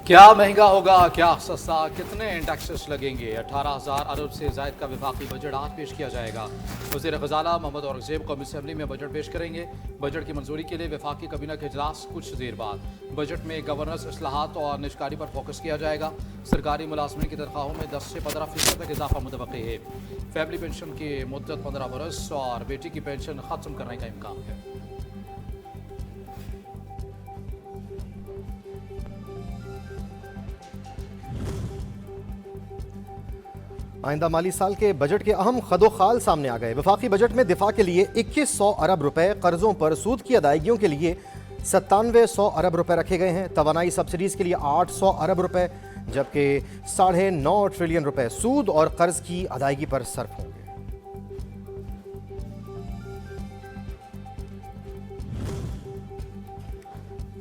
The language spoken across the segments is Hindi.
क्या महंगा होगा, क्या सस्ता, कितने टैक्सेस लगेंगे? 18,000 अरब से जायद का वफाकी बजट आज पेश किया जाएगा। वज़ीर ख़ज़ाना मोहम्मद औरंगज़ेब कौमी असम्बली में बजट पेश करेंगे। बजट की मंजूरी के लिए वफाकी कैबिनेट का इजलास कुछ देर बाद। बजट में गवर्नेंस, इस्लाहात और निजकारी पर फोकस किया जाएगा। सरकारी मुलाजमीन की तनख्वाहों में 10 से 15% तक इजाफा मुतवक्की है। फैमिली पेंशन की मुद्दत 15 बरस और बेटी की पेंशन ख़त्म करने का इम्कान है। आइंदा माली साल के बजट के अहम खदोखाल सामने आ गए। वफाकी बजट में दिफा के लिए 2100 अरब रुपए, कर्जों पर सूद की अदायगियों के लिए 9700 अरब रुपए रखे गए हैं। तवानाई सब्सिडीज के लिए 800 अरब रुपए, जबकि 9.5 ट्रिलियन रुपए सूद और कर्ज की अदायगी पर सर्फ होंगे।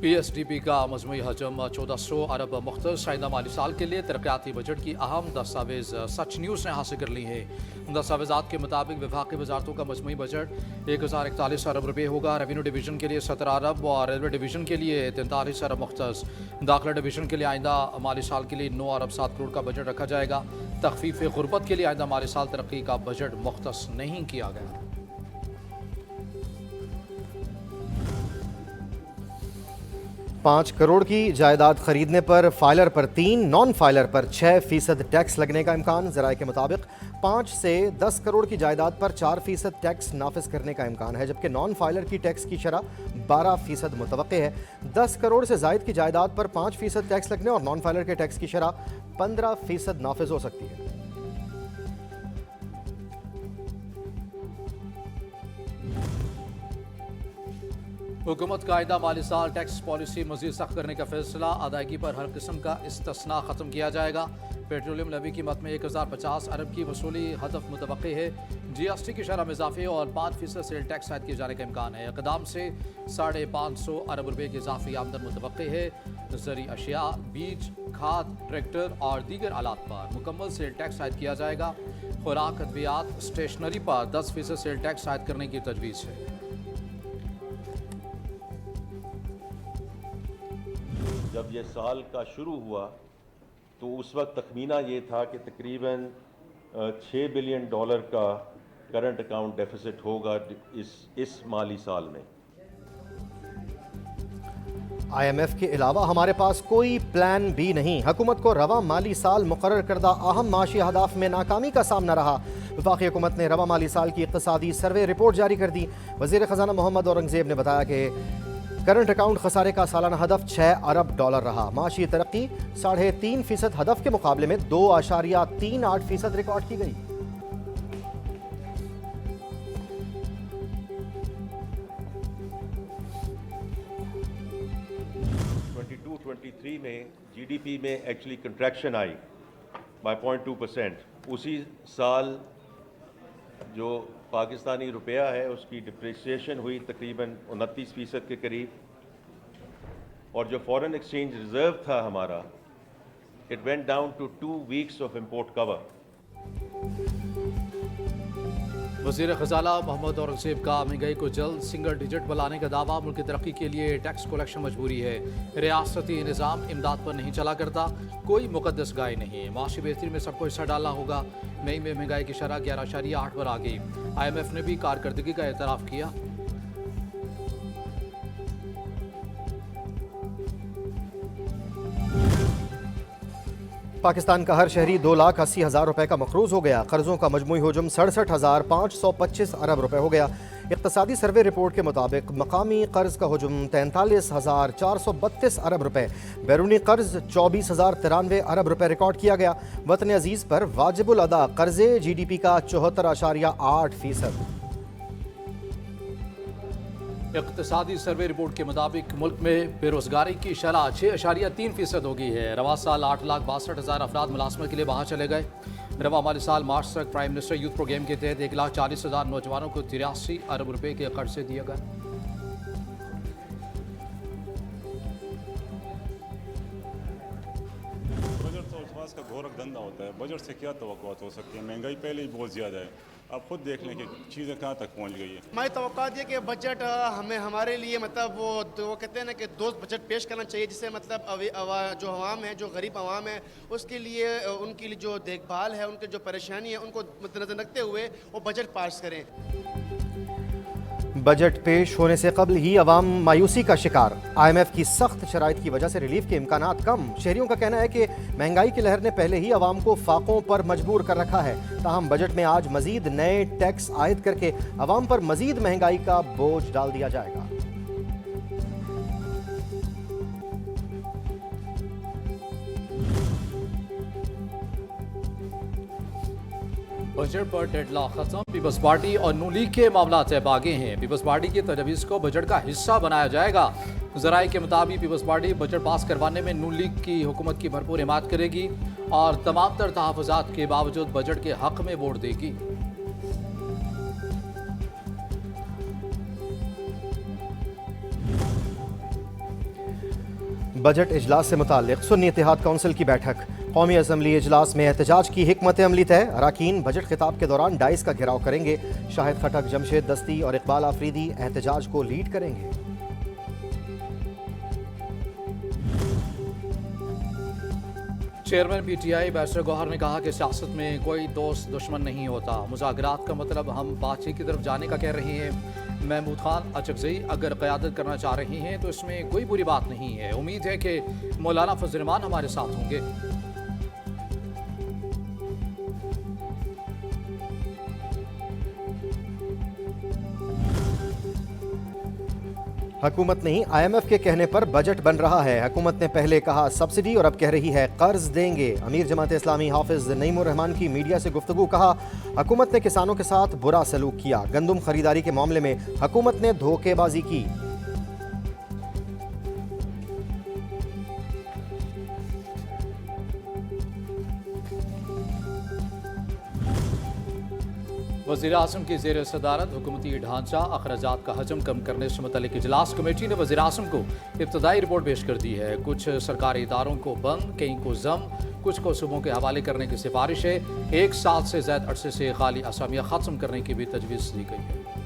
PSDP का मजमूई हजम 1400 अरब मुख्तस आइंदा माली साल के लिए तरक्याती बजट की अहम दस्तावेज सच न्यूज़ ने हासिल कर ली है। दस्तावेजात के मुताबिक विभाग वजारतों का मजमूई बजट 1041 अरब रुपये होगा। रेवेन्यू डिवीजन के लिए 17 अरब और रेलवे डिवीजन के लिए 43 अरब मुख्तस। दाखिला डिवीजन के लिए आइंदा माली साल के लिए 9 अरब 7 करोड़ का बजट रखा जाएगा। तखफीफ गुर्बत के लिए आइंदा माली साल तरक्की का बजट मुख्तस नहीं किया गया। 5 करोड़ की जायदाद खरीदने पर फाइलर पर 3, नॉन फाइलर पर 6% टैक्स लगने का इम्कान। ज़राए के मुताबिक 5 से 10 करोड़ की जायदाद पर 4% टैक्स नाफिज करने का इम्कान है, जबकि नॉन फाइलर की टैक्स की शरह 12% मुतवक्के है। 10 करोड़ से जायद की जायदाद पर 5% टैक्स लगने और नॉन फाइलर के टैक्स की शरह 15% नाफिज हो सकती है। हुकूमत का आइंदा माली साल टैक्स पॉलिसी मजीद सख्त करने का फैसला। अदायगी पर हर किस्म का इस्तिस्ना ख़त्म किया जाएगा। पेट्रोलियम लवी कीमत में 1050 अरब की वसूली हदफ मुतवक्की है। GST की शरह में इजाफे और 5% सेल टैक्स आयद किए जाने का इम्कान है। इक़दाम से 550 अरब रुपये की इजाफी आमदन मुतवक्की है। ज़रूरी अशिया, बीज, खाद, ट्रैक्टर और दीगर आलात पर मुकम्मल सेल टैक्स आयद किया जाएगा। खुराक, अद्वियात, स्टेशनरी पर 10% सेल टैक्स आयद करने की तजवीज़ है। जब ये साल का शुरू हुआ तो उस वक्त तखमीना ये था कि तकरीबन $6 बिलियन का करंट अकाउंट डेफिसिट होगा इस माली साल में। IMF के अलावा हमारे पास कोई प्लान भी नहीं। हुकूमत को रवा माली साल मुकर्रर करदा अहम माशी अहदाफ में नाकामी का सामना रहा। वफाकी हुकूमत ने रवा माली साल की इक़्तिसादी सर्वे रिपोर्ट जारी कर दी। वज़ीर ख़ज़ाना मोहम्मद औरंगज़ेब ने बताया कि करंट अकाउंट खसारे का सालाना हदफ $6 अरब रहा। माशी तरक्की 3.5% हदफ के मुकाबले में 2.38% रिकॉर्ड की गई। में GDP में एक्चुअली कंट्रैक्शन आई बाय 0.2%। उसी साल जो पाकिस्तानी रुपया है उसकी डिप्रिसिएशन हुई तकरीबन 29% के करीब, और जो फॉरेन एक्सचेंज रिजर्व था हमारा, it went down to 2 weeks of import cover. वज़ीर ख़ज़ाना मोहम्मद औरंगज़ेब का महंगाई को जल्द सिंगल डिजिट बनाने का दावा। मुल्क की तरक्की के लिए टैक्स कलेक्शन मजबूरी है। रियासती निज़ाम इमदाद पर नहीं चला करता, कोई मुक़द्दस गाय नहीं। माशी बेहतरी में सबको हिस्सा डालना होगा। मई में महंगाई की शरह 11.8 पर आ गई। IMF ने भी कारकर्दगी का एतराफ़ किया। पाकिस्तान का हर शहरी 2,80,000 रुपए का मखरूज हो गया। कर्जों का मजमूई हुजूम 67,525 अरब रुपए हो गया। इक़्तिसादी सर्वे रिपोर्ट के मुताबिक मकामी कर्ज का हुजूम 43,432 अरब रुपए, बैरूनी कर्ज 24,093 अरब रुपए रिकॉर्ड किया गया। वतन अजीज पर वाजिबुल अदा कर्जे GDP का 74.8%। इक़्तिसादी सर्वे रिपोर्ट के मुताबिक मुल्क में बेरोजगारी की शरह 6.3% हो गई है। रवा साल 8,62,000 अफराद मुलाजमत के लिए बाहर चले गए। रवा माली साल मार्च तक प्राइम मिनिस्टर यूथ प्रोग्राम के तहत 1,40,000 नौजवानों को 83 अरब रुपए के कर्ज से दिए गए। पास का गोरख धंधा होता है, बजट से क्या तवक्कुआत हो सकती है? महंगाई पहले ही बहुत ज़्यादा है, आप खुद देख लें कि चीज़ें कहाँ तक पहुँच गई है। हमारी तवक्कुआत ये कि बजट हमें हमारे लिए मतलब वो कहते हैं ना कि दोस्त बजट पेश करना चाहिए, जिससे मतलब जो अवाम है, जो गरीब अवाम है, उसके लिए उनके लिए जो देखभाल है, उनकी जो परेशानी है, उनको मद्देनजर रखते हुए वो बजट पास करें। बजट पेश होने से कबल ही अवाम मायूसी का शिकार। IMF की सख्त शराइत की वजह से रिलीफ के इम्कानात कम। शहरियों का कहना है कि महंगाई की लहर ने पहले ही अवाम को फाकों पर मजबूर कर रखा है। ताहम बजट में आज मजीद नए टैक्स आयद करके अवाम पर मजीद महंगाई का बोझ डाल दिया जाएगा। बजट पर डेडलॉक खत्म। पीपल्स पार्टी और नून लीग के मामला तय आगे हैं। पीपल्स पार्टी की तजवीज़ को बजट का हिस्सा बनाया जाएगा। ज़राए के मुताबिक पीपल्स पार्टी बजट पास करवाने में नून लीग की हुकूमत की भरपूर हिमायत करेगी और तमाम तर तहफ़्फ़ुज़ात के बावजूद बजट के हक़ में वोट देगी। बजट इजलास से मुताल्लिक़ सुन्नी इत्तेहाद काउंसिल की बैठक। कौमी असम्बली इजलास में एहतजाज की हिकमत अमली तय। अराकीन बजट खिताब के दौरान डाइस का घेराव करेंगे। शाहिद खटक, जमशेद दस्ती और इकबाल आफरीदी एहतजाज को लीड करेंगे। चेयरमैन PTI बैरिस्टर गौहर ने कहा कि सियासत में कोई दोस्त दुश्मन नहीं होता। मुज़ाकरात का मतलब हम बातचीत की तरफ जाने का कह रहे हैं। महमूद खान अचकज़ई अगर क़यादत करना चाह रही हैं तो इसमें कोई बुरी बात नहीं है। उम्मीद है कि मौलाना फजल रहमान हमारे साथ होंगे। हुकूमत नहीं, IMF के कहने पर बजट बन रहा है। हुकूमत ने पहले कहा सब्सिडी और अब कह रही है कर्ज देंगे। अमीर जमात इस्लामी हाफिज नईमुर रहमान की मीडिया से गुफ्तगू। कहा हुकूमत ने किसानों के साथ बुरा सलूक किया। गंदुम खरीदारी के मामले में हुकूमत ने धोखेबाजी की। वज़ीर आज़म की ज़ेर सदारत हुकूमती ढांचा अखराजात का हजम कम करने से मुतल्लिक़ इजलास कमेटी ने वज़ीर आज़म को इब्तदाई रिपोर्ट पेश कर दी है। कुछ सरकारी इदारों को बंद, कई को जम, कुछ को सूबों के हवाले करने की सिफारिश है। 1 साल से ज़्यादा अरसे से खाली असामियाँ ख़त्म करने की भी तजवीज़ दी गई है।